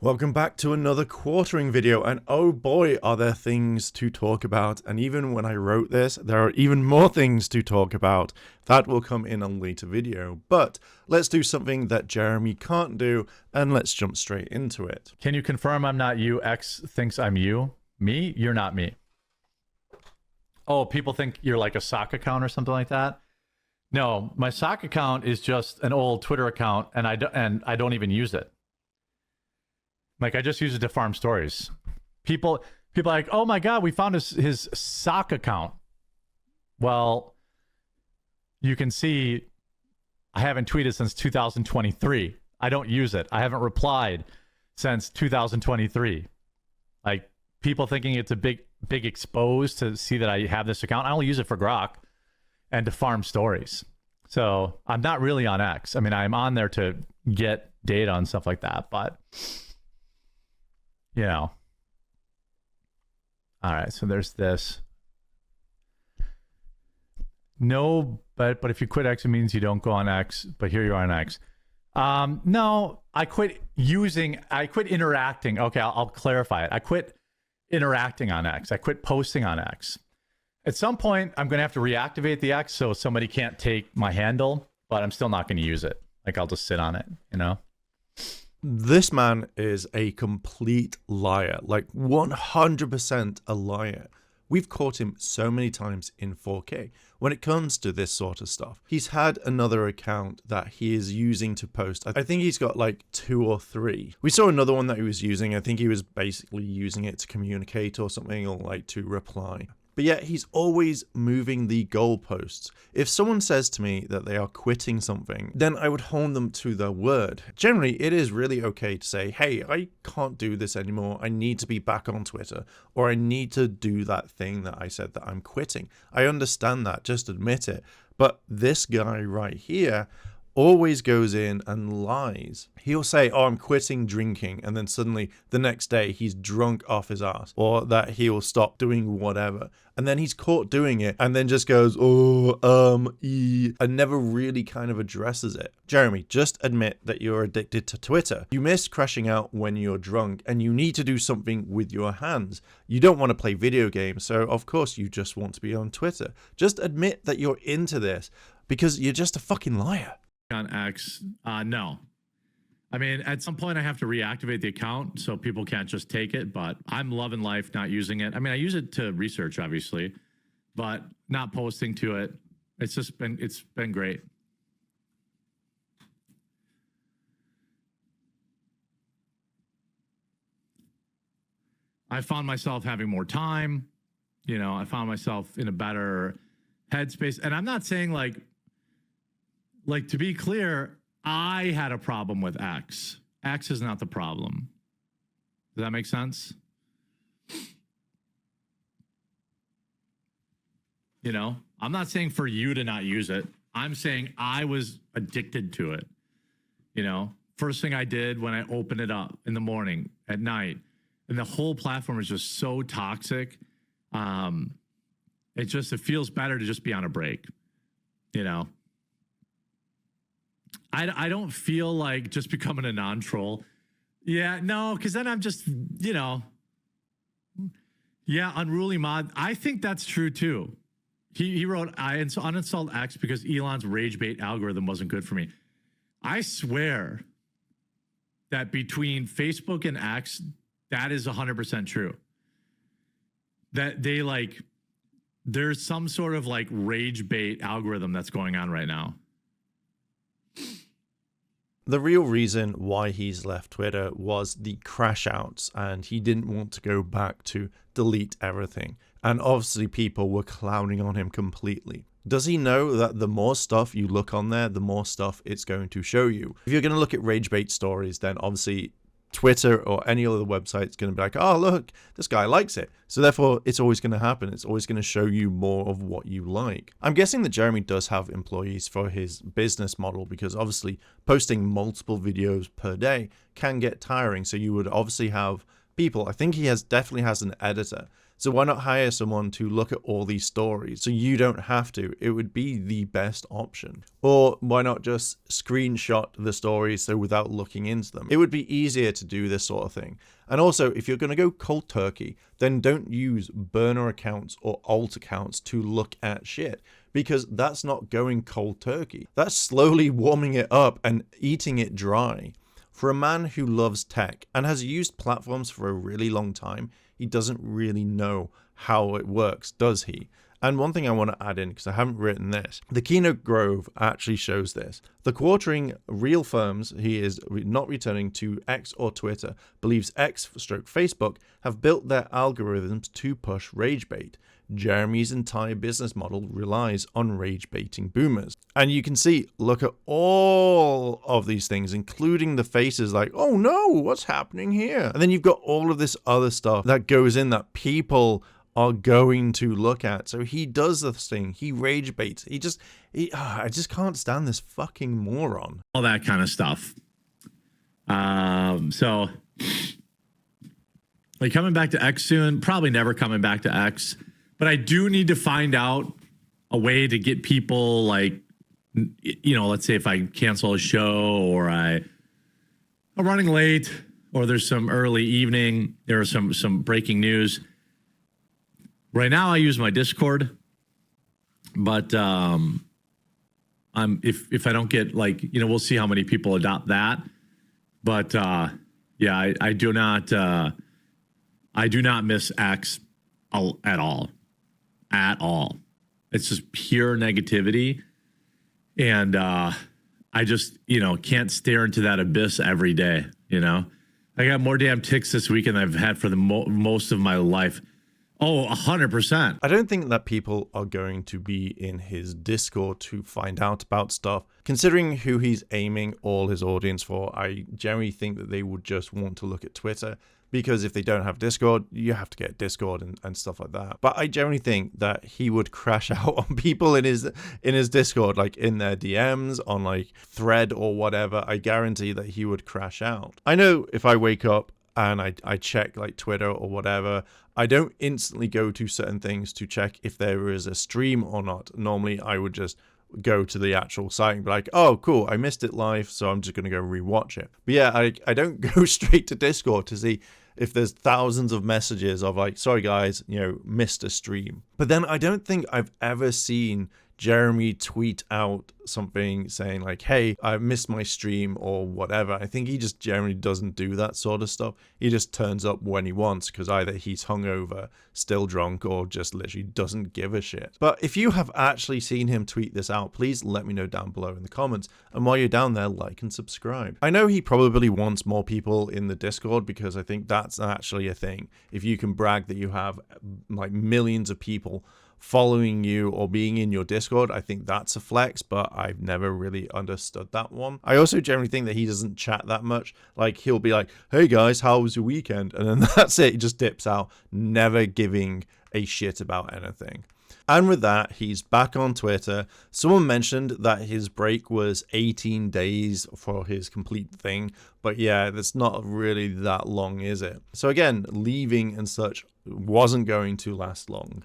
Welcome back to another quartering video, and oh boy are there things to talk about, and even when I wrote this there are even more things to talk about. That will come in a later video, but let's do something that Jeremy can't do and let's jump straight into it. Can you confirm I'm not you? X thinks I'm you. Me? You're not me. Oh, people think you're like a sock account or something like that? No, my sock account is just an old Twitter account, and I don't even use it. Like, I just use it to farm stories. People are like, oh my God, we found his sock account. Well, you can see I haven't tweeted since 2023. I don't use it. I haven't replied since 2023. Like, people thinking it's a big expose to see that I have this account. I only use it for grok and to farm stories. So I'm not really on X. I mean, I'm on there to get data and stuff like that, but you know. All right, so there's this. No, but if you quit X, it means you don't go on X, but here you are on X. No, I quit interacting. Okay, I'll clarify it. I quit interacting on X. I quit posting on X. At some point, I'm going to have to reactivate the X so somebody can't take my handle, but I'm still not going to use it. Like, I'll just sit on it, you know? This man is a complete liar, like 100% a liar. We've caught him so many times in 4K when it comes to this sort of stuff. He's had another account that he is using to post. I think he's got like 2 or 3. We saw another one that he was using. I think he was basically using it to communicate or something, or like to reply. But yet he's always moving the goalposts. If someone says to me that they are quitting something, then I would hold them to their word. Generally, it is really okay to say, hey, I can't do this anymore. I need to be back on Twitter, or I need to do that thing that I said that I'm quitting. I understand that, just admit it. But this guy right here always goes in and lies. He'll say, oh, I'm quitting drinking, and then suddenly the next day he's drunk off his ass, or that he'll stop doing whatever, and then he's caught doing it and then just goes, and never really kind of addresses it. Jeremy, just admit that you're addicted to Twitter. You miss crashing out when you're drunk, and you need to do something with your hands. You don't want to play video games, so of course you just want to be on Twitter. Just admit that you're into this, because you're just a fucking liar. On X, no. I mean, at some point I have to reactivate the account so people can't just take it, but I'm loving life not using it. I mean, I use it to research, obviously, but not posting to it. It's been great. I found myself having more time. You know, I found myself in a better headspace. And I'm not saying like, to be clear, I had a problem with X. X is not the problem. Does that make sense? You know, I'm not saying for you to not use it. I'm saying I was addicted to it. You know, first thing I did when I opened it up in the morning, at night, and the whole platform is just so toxic. It feels better to just be on a break, you know? I don't feel like just becoming a non-troll. Yeah, no, because then I'm just, you know, yeah, unruly mod. I think that's true too. He wrote, I uninstalled X because Elon's rage bait algorithm wasn't good for me. I swear that between Facebook and X, that is 100% true. That they like, there's some sort of like rage bait algorithm that's going on right now. The real reason why he's left Twitter was the crash outs, and he didn't want to go back to delete everything. And obviously people were clowning on him completely. Does he know that the more stuff you look on there, the more stuff it's going to show you? If you're going to look at rage bait stories, then obviously Twitter or any other website is going to be like, oh, look, this guy likes it. So therefore, it's always going to happen. It's always going to show you more of what you like. I'm guessing that Jeremy does have employees for his business model, because obviously posting multiple videos per day can get tiring. So you would obviously have people. I think he definitely has an editor So why not hire someone to look at all these stories so you don't have to? It would be the best option. Or why not just screenshot the stories so without looking into them? It would be easier to do this sort of thing. And also, if you're going to go cold turkey, then don't use burner accounts or alt accounts to look at shit, because that's not going cold turkey. That's slowly warming it up and eating it dry. For a man who loves tech and has used platforms for a really long time, he doesn't really know how it works, does he? And one thing I want to add in, because I haven't written this, the Keynote Grove actually shows this. TheQuartering real firms he is not returning to X or Twitter, believes X/Facebook have built their algorithms to push rage bait. Jeremy's entire business model relies on rage baiting boomers. And you can see, look at all of these things, including the faces like, oh no, what's happening here? And then you've got all of this other stuff that goes in that people are going to look at. So he does this thing. He rage baits. I just can't stand this fucking moron. All that kind of stuff. So like coming back to X soon, probably never coming back to X, but I do need to find out a way to get people like, let's say if I cancel a show or I'm running late or there's some early evening, there are some breaking news. Right now, I use my Discord, but if I don't get we'll see how many people adopt that. But yeah, I do not miss X at all. It's just pure negativity, and I just can't stare into that abyss every day. I got more damn ticks this week than I've had for the most of my life. Oh, 100%. I don't think that people are going to be in his Discord to find out about stuff. Considering who he's aiming all his audience for, I generally think that they would just want to look at Twitter, because if they don't have Discord, you have to get Discord and stuff like that. But I generally think that he would crash out on people in his Discord, like in their DMs, on like Thread or whatever. I guarantee that he would crash out. I know if I wake up and I check like Twitter or whatever, I don't instantly go to certain things to check if there is a stream or not. Normally, I would just go to the actual site and be like, oh, cool, I missed it live, so I'm just going to go rewatch it. But yeah, I don't go straight to Discord to see if there's thousands of messages of like, sorry guys, missed a stream. But then I don't think I've ever seen Jeremy tweet out something saying like, hey, I missed my stream or whatever. I think he just generally doesn't do that sort of stuff. He just turns up when he wants, because either he's hungover, still drunk, or just literally doesn't give a shit. But if you have actually seen him tweet this out, please let me know down below in the comments. And while you're down there, like and subscribe. I know he probably wants more people in the Discord, because I think that's actually a thing. If you can brag that you have like millions of people following you or being in your Discord, I think that's a flex, but I've never really understood that one. I also generally think that he doesn't chat that much. Like, he'll be like, hey guys, how was your weekend? And then that's it. He just dips out, never giving a shit about anything. And with that, he's back on Twitter. Someone mentioned that his break was 18 days for his complete thing. But yeah, that's not really that long, is it? So again, leaving and such wasn't going to last long.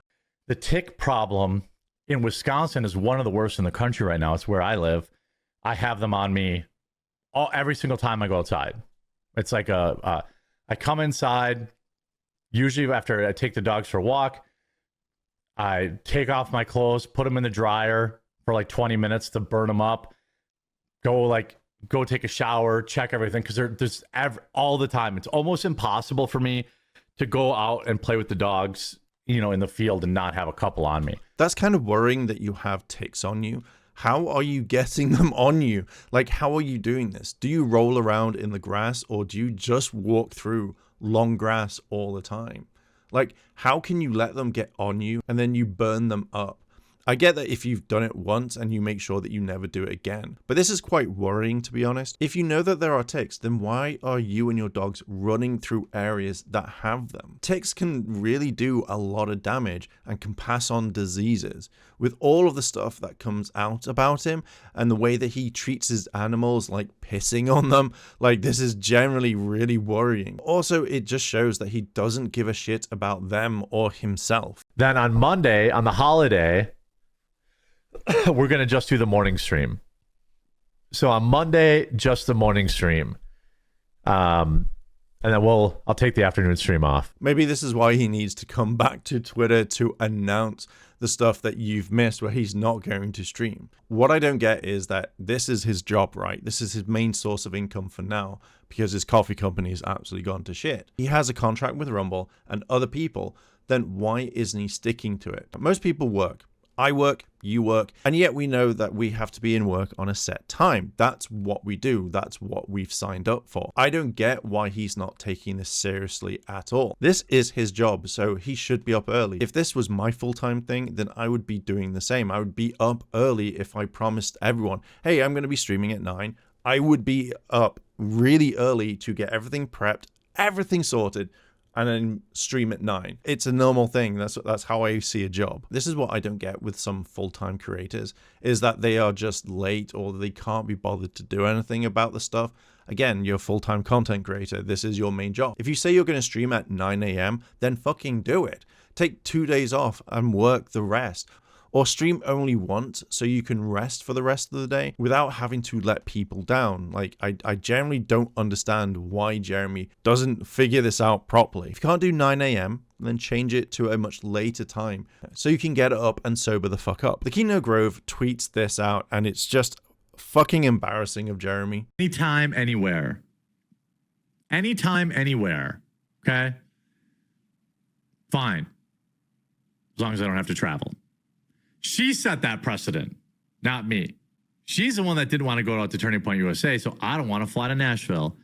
The tick problem in Wisconsin is one of the worst in the country right now. It's where I live. I have them on me every single time I go outside. It's like I come inside, usually after I take the dogs for a walk, I take off my clothes, put them in the dryer for like 20 minutes to burn them up, go take a shower, check everything, because there's all the time. It's almost impossible for me to go out and play with the dogs in the field and not have a couple on me. That's kind of worrying that you have ticks on you. How are you getting them on you? Like, how are you doing this? Do you roll around in the grass, or do you just walk through long grass all the time? Like, how can you let them get on you and then you burn them up? I get that if you've done it once and you make sure that you never do it again, but this is quite worrying, to be honest. If you know that there are ticks, then why are you and your dogs running through areas that have them? Ticks can really do a lot of damage and can pass on diseases. With all of the stuff that comes out about him and the way that he treats his animals, like pissing on them, like this is generally really worrying. Also, it just shows that he doesn't give a shit about them or himself. Then on Monday, on the holiday, we're going to just do the morning stream. So on Monday, just the morning stream. And then I'll take the afternoon stream off. Maybe this is why he needs to come back to Twitter to announce the stuff that you've missed where he's not going to stream. What I don't get is that this is his job, right? This is his main source of income for now because his coffee company has absolutely gone to shit. He has a contract with Rumble and other people, then why isn't he sticking to it? Most people work. I work, you work, and yet we know that we have to be in work on a set time. That's what we do. That's what we've signed up for. I don't get why he's not taking this seriously at all. This is his job, so he should be up early. If this was my full-time thing, then I would be doing the same. I would be up early if I promised everyone, hey, I'm going to be streaming at 9. I would be up really early to get everything prepped, everything sorted, and then stream at 9. It's a normal thing. That's how I see a job. This is what I don't get with some full-time creators, is that they are just late or they can't be bothered to do anything about the stuff. Again, you're a full-time content creator. This is your main job. If you say you're going to stream at 9 a.m., then fucking do it. Take 2 days off and work the rest. Or stream only once so you can rest for the rest of the day without having to let people down. Like, I generally don't understand why Jeremy doesn't figure this out properly. If you can't do 9 a.m., then change it to a much later time so you can get up and sober the fuck up. The Kino Grove tweets this out and it's just fucking embarrassing of Jeremy. Anytime, anywhere. Anytime, anywhere. Okay? Fine. As long as I don't have to travel. She set that precedent, not me. She's the one that didn't want to go out to Turning Point USA, so I don't want to fly to Nashville.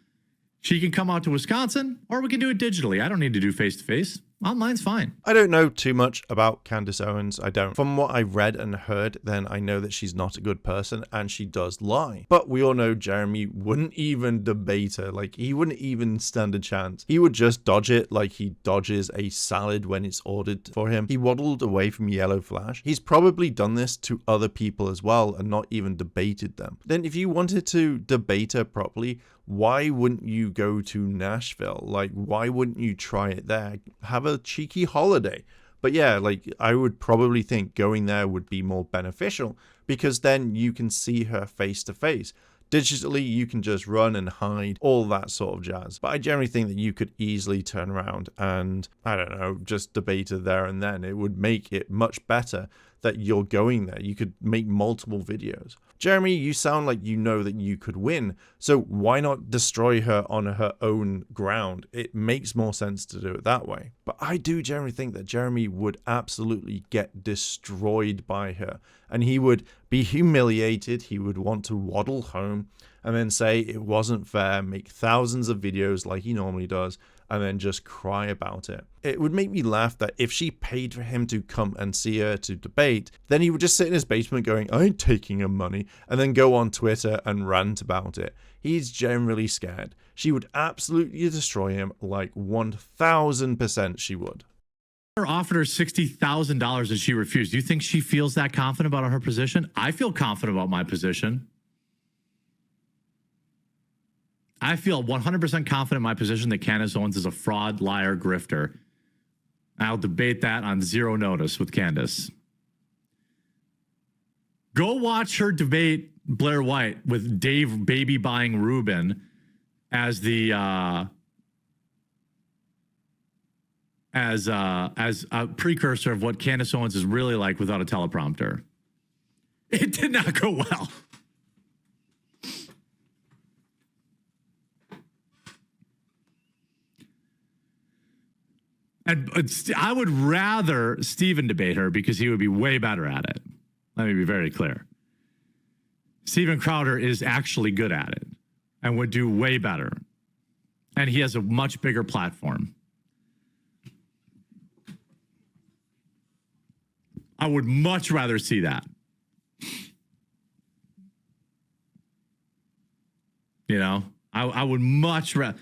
She can come out to Wisconsin, or we can do it digitally. I don't need to do face-to-face. Online's fine. I don't know too much about Candace Owens. I don't. From what I read and heard, then I know that she's not a good person and she does lie. But we all know Jeremy wouldn't even debate her. Like, he wouldn't even stand a chance. He would just dodge it like he dodges a salad when it's ordered for him. He waddled away from Yellow Flash. He's probably done this to other people as well and not even debated them. Then if you wanted to debate her properly, why wouldn't you go to Nashville? Like, why wouldn't you try it there? Have a cheeky holiday. But yeah, like, I would probably think going there would be more beneficial because then you can see her face to face. Digitally, you can just run and hide, all that sort of jazz. But I generally think that you could easily turn around and, I don't know, just debate her there and then. It would make it much better that you're going there. You could make multiple videos. Jeremy, you sound like you know that you could win, so why not destroy her on her own ground? It makes more sense to do it that way. But I do generally think that Jeremy would absolutely get destroyed by her, and he would be humiliated. He would want to waddle home and then say it wasn't fair, make thousands of videos like he normally does, and then just cry about it. It would make me laugh that if she paid for him to come and see her to debate, then he would just sit in his basement going, I'm taking her money, and then go on Twitter and rant about it. He's generally scared. She would absolutely destroy him, like 1000% she would. Offered her $60,000 and she refused. Do you think she feels that confident about her position? I feel confident about my position. I feel 100% confident in my position that Candace Owens is a fraud, liar, grifter. I'll debate that on zero notice with Candace. Go watch her debate Blair White with Dave Baby Buying Rubin as the as a precursor of what Candace Owens is really like without a teleprompter. It did not go well. And I would rather Steven debate her because he would be way better at it. Let me be very clear. Steven Crowder is actually good at it and would do way better. And he has a much bigger platform. I would much rather see that. You know, I would much rather.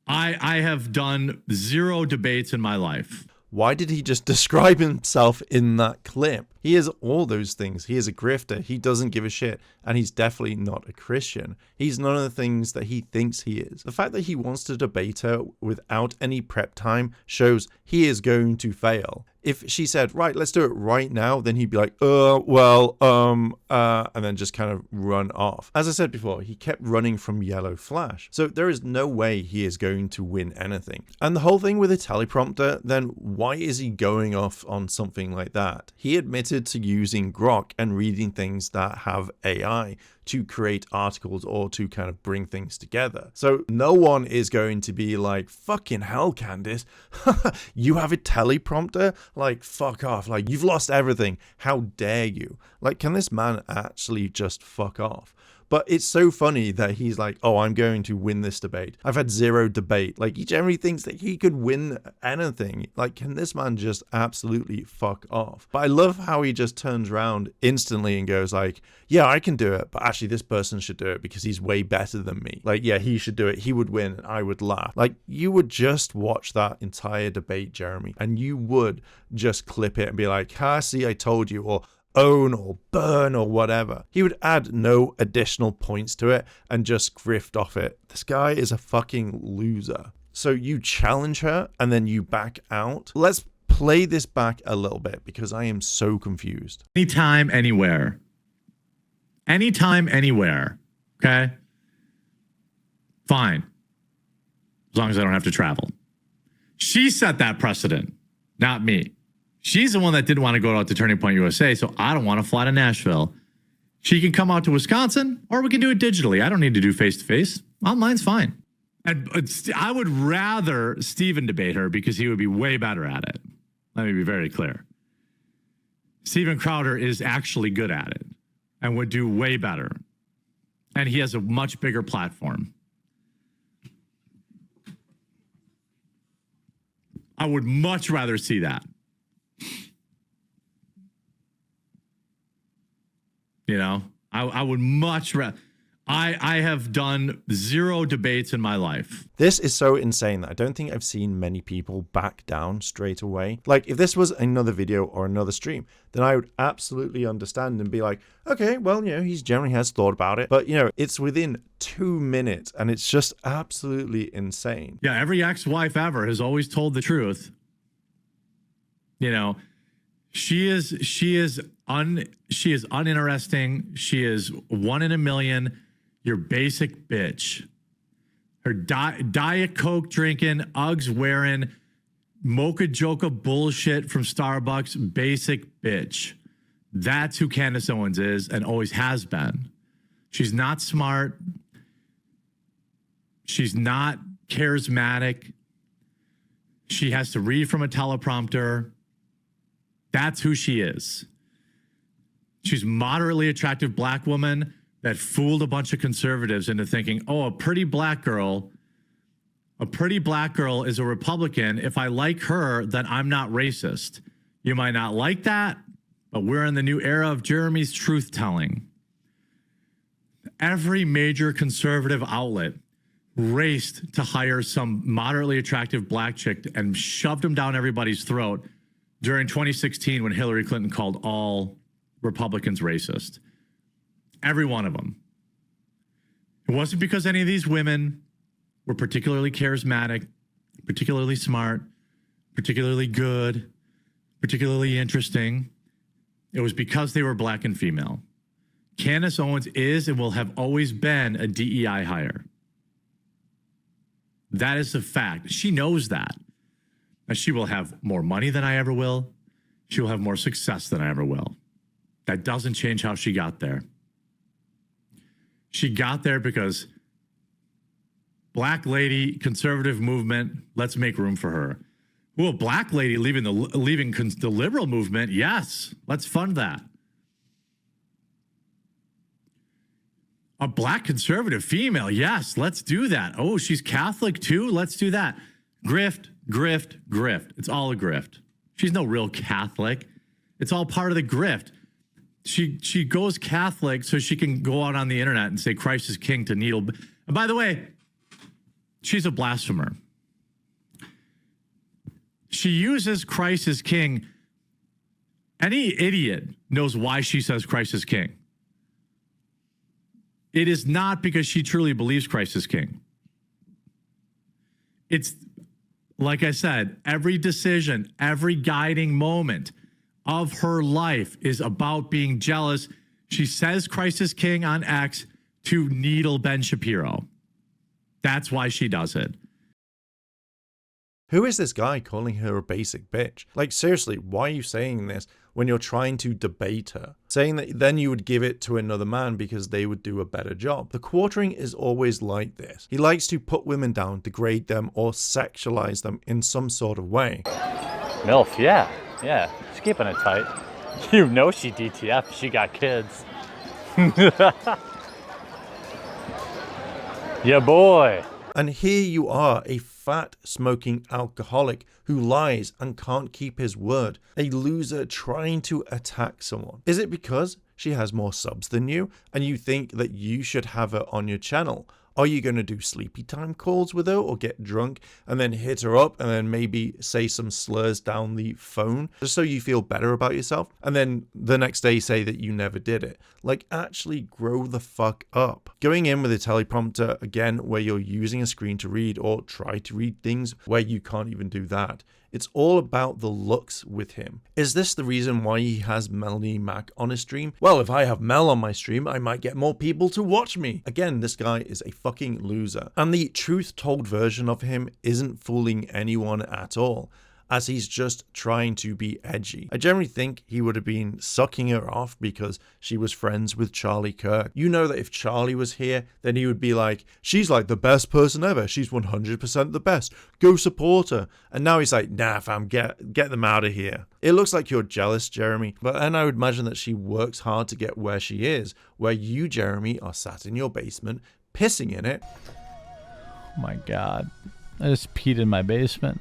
I have done 0 debates in my life. Why did he just describe himself in that clip? He is all those things. He is a grifter. He doesn't give a shit. And he's definitely not a Christian. He's none of the things that he thinks he is. The fact that he wants to debate her without any prep time shows he is going to fail. If she said, right, let's do it right now, then he'd be like, and then just kind of run off. As I said before, he kept running from yellow flash. So there is no way he is going to win anything. And the whole thing with a teleprompter, then why is he going off on something like that? He admitted to using Grok and reading things that have AI to create articles or to kind of bring things together. So no one is going to be like, fucking hell, Candace, you have a teleprompter? Like, fuck off. Like, you've lost everything. How dare you? Like, can this man actually just fuck off? But it's so funny that he's like, oh, I'm going to win this debate. I've had 0 debate. Like, he generally thinks that he could win anything. Like, can this man just absolutely fuck off? But I love how he just turns around instantly and goes like, yeah, I can do it. But actually, this person should do it because he's way better than me. Like, yeah, he should do it. He would win and I would laugh. Like, you would just watch that entire debate, Jeremy, and you would just clip it and be like, see, I told you, or own or burn or whatever. He would add no additional points to it and just grift off it. This guy is a fucking loser. So you challenge her and then you back out. Let's play this back a little bit because I am so confused. Anytime, anywhere. Anytime, anywhere. Okay? Fine. As long as I don't have to travel. She set that precedent, not me. She's the one that didn't want to go out to Turning Point USA, so I don't want to fly to Nashville. She can come out to Wisconsin, or we can do it digitally. I don't need to do face-to-face. Online's fine. And I would rather Steven debate her because he would be way better at it. Let me be very clear. Steven Crowder is actually good at it and would do way better. And he has a much bigger platform. I would much rather see that. You know, I would much rather. I have done 0 debates in my life. This is so insane that I don't think I've seen many people back down straight away. Like, if this was another video or another stream, then I would absolutely understand and be like, okay, well, you know, he generally has thought about it. But, you know, it's within 2 minutes and it's just absolutely insane. Yeah, every ex-wife ever has always told the truth. You know, she is uninteresting. She is 1 in a million. Your basic bitch. Her Diet Coke drinking, Uggs wearing, Mocha Joca bullshit from Starbucks, basic bitch. That's who Candace Owens is and always has been. She's not smart. She's not charismatic. She has to read from a teleprompter. That's who she is. She's a moderately attractive black woman that fooled a bunch of conservatives into thinking, oh, a pretty black girl is a Republican. If I like her, then I'm not racist. You might not like that, but we're in the new era of Jeremy's truth telling. Every major conservative outlet raced to hire some moderately attractive black chick and shoved them down everybody's throat during 2016 when Hillary Clinton called all Republicans racist. Every one of them. It wasn't because any of these women were particularly charismatic, particularly smart, particularly good, particularly interesting. It was because they were black and female. Candace Owens is and will have always been a DEI hire. That is a fact. She knows that. And she will have more money than I ever will. She will have more success than I ever will. That doesn't change how she got there. She got there because black lady, conservative movement, let's make room for her. Well, black lady leaving the liberal movement, yes, let's fund that. A black conservative female, yes, let's do that. Oh, she's Catholic too, let's do that. Grift, grift, grift. It's all a grift. She's no real Catholic. It's all part of the grift. She goes Catholic so she can go out on the internet and say Christ is king to needle. And by the way, she's a blasphemer. She uses Christ as king. Any idiot knows why she says Christ is king. It is not because she truly believes Christ is king. It's, like I said, every decision, every guiding moment of her life is about being jealous. She says Christ is king on X to needle Ben Shapiro. That's why she does it. Who is this guy calling her a basic bitch? Like, seriously, why are you saying this when you're trying to debate her? Saying that then you would give it to another man because they would do a better job. The Quartering is always like this. He likes to put women down, degrade them, or sexualize them in some sort of way. MILF, yeah. She's keeping it tight. You know she DTF, she got kids. Yeah, boy. And here you are, a fat, smoking alcoholic who lies and can't keep his word. A loser trying to attack someone. Is it because she has more subs than you and you think that you should have her on your channel? Are you going to do sleepy time calls with her or get drunk and then hit her up and then maybe say some slurs down the phone just so you feel better about yourself? And then the next day say that you never did it. Like, actually grow the fuck up. Going in with a teleprompter, again, where you're using a screen to read or try to read things where you can't even do that. It's all about the looks with him. Is this the reason why he has Melanie Mac on his stream? Well, if I have Mel on my stream, I might get more people to watch me. Again, this guy is a fucking loser. And the truth told version of him isn't fooling anyone at all, as he's just trying to be edgy. I generally think he would have been sucking her off because she was friends with Charlie Kirk. You know that if Charlie was here, then he would be like, she's like the best person ever. She's 100% the best. Go support her. And now he's like, nah fam, get them out of here. It looks like you're jealous, Jeremy, but then I would imagine that she works hard to get where she is, where you, Jeremy, are sat in your basement, pissing in it. Oh my God. I just peed in my basement.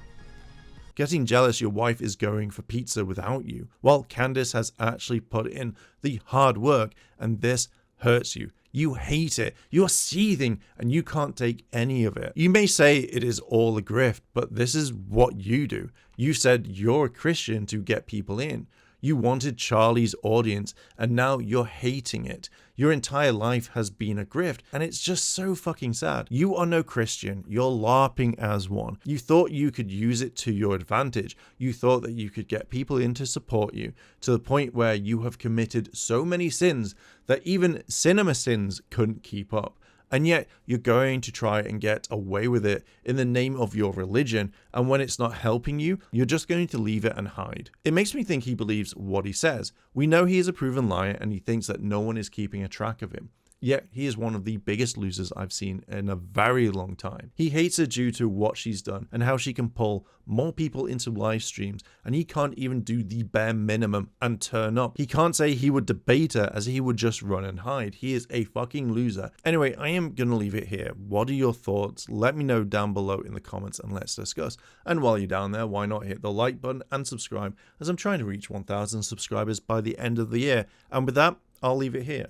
Getting jealous your wife is going for pizza without you, while Candace has actually put in the hard work, and this hurts you. You hate it. You're seething and you can't take any of it. You may say it is all a grift, but this is what you do. You said you're a Christian to get people in. You wanted Charlie's audience and now you're hating it. Your entire life has been a grift and it's just so fucking sad. You are no Christian. You're LARPing as one. You thought you could use it to your advantage. You thought that you could get people in to support you to the point where you have committed so many sins that even cinema sins couldn't keep up. And yet you're going to try and get away with it in the name of your religion, and when it's not helping you, you're just going to leave it and hide. It makes me think he believes what he says. We know he is a proven liar and he thinks that no one is keeping a track of him. Yet he is one of the biggest losers I've seen in a very long time. He hates her due to what she's done and how she can pull more people into live streams, and he can't even do the bare minimum and turn up. He can't say he would debate her as he would just run and hide. He is a fucking loser. Anyway, I am gonna leave it here. What are your thoughts? Let me know down below in the comments and let's discuss. And while you're down there, why not hit the like button and subscribe, as I'm trying to reach 1,000 subscribers by the end of the year. And with that, I'll leave it here.